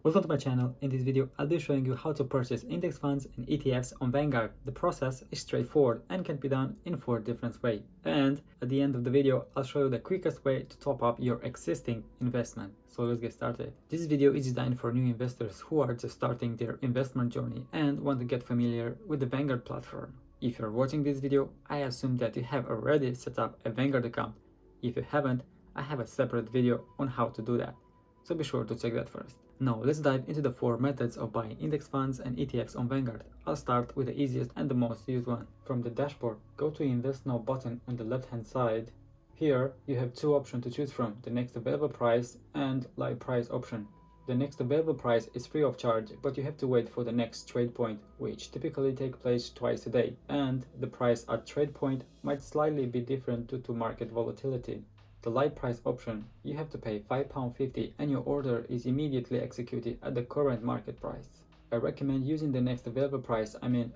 Welcome to my channel. In this video, I'll be showing you how to purchase index funds and ETFs on Vanguard. The process is straightforward and can be done in 4 different ways. And at the end of the video, I'll show you the quickest way to top up your existing investment. So let's get started. This video is designed for new investors who are just starting their investment journey and want to get familiar with the Vanguard platform. If you're watching this video, I assume that you have already set up a Vanguard account. If you haven't, I have a separate video on how to do that. So be sure to check that first. Now let's dive into the 4 methods of buying index funds and ETFs on Vanguard. I'll start with the easiest and the most used one. From the dashboard, go to Invest Now button on the left hand side. Here you have 2 options to choose from, the next available price and live price option. The next available price is free of charge, but you have to wait for the next trade point, which typically take place twice a day, and the price at trade point might slightly be different due to market volatility. The live price option, you have to pay £5.50 and your order is immediately executed at the current market price. I recommend using the next available price.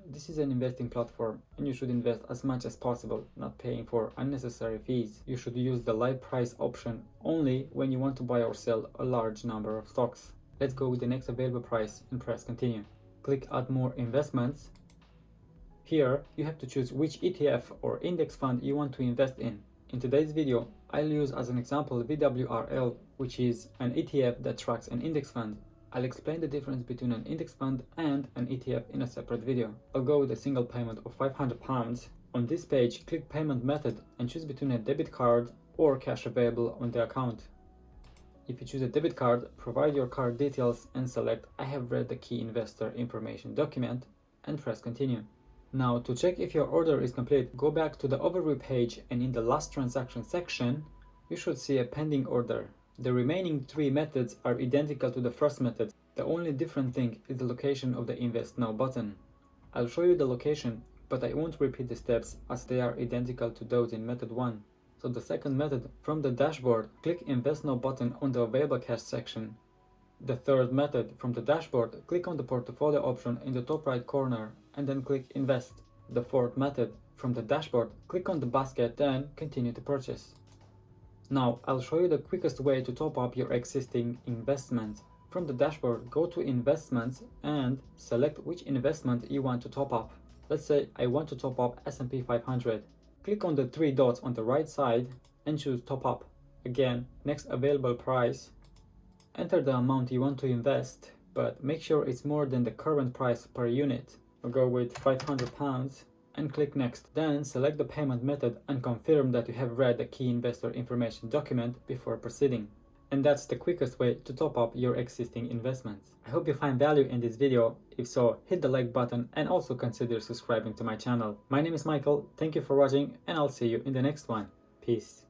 This is an investing platform and you should invest as much as possible, not paying for unnecessary fees. You should use the live price option only when you want to buy or sell a large number of stocks. Let's go with the next available price and press continue. Click add more investments. Here you have to choose which ETF or index fund you want to invest in. In today's video, I'll use as an example VWRL, which is an ETF that tracks an index fund. I'll explain the difference between an index fund and an ETF in a separate video. I'll go with a single payment of £500. On this page, click payment method and choose between a debit card or cash available on the account. If you choose a debit card, provide your card details and select I have read the key investor information document and press continue. Now, to check if your order is complete, go back to the overview page and in the last transaction section, you should see a pending order. The remaining 3 methods are identical to the first method. The only different thing is the location of the Invest Now button. I'll show you the location, but I won't repeat the steps as they are identical to those in method 1. So the second method, from the dashboard, click Invest Now button on the available cash section. The third method, from the dashboard, click on the portfolio option in the top right corner and then click invest. The fourth method, from the dashboard, click on the basket, then continue to purchase. Now I'll show you the quickest way to top up your existing investment. From the dashboard, go to investments and select which investment you want to top up. Let's say I want to top up S&P 500. Click on the 3 dots on the right side and choose top up. Again, next available price. Enter the amount you want to invest, but make sure it's more than the current price per unit. I'll go with £500 and click next. Then select the payment method and confirm that you have read the key investor information document before proceeding. And that's the quickest way to top up your existing investments. I hope you find value in this video. If so, hit the like button and also consider subscribing to my channel. My name is Michael, thank you for watching and I'll see you in the next one. Peace.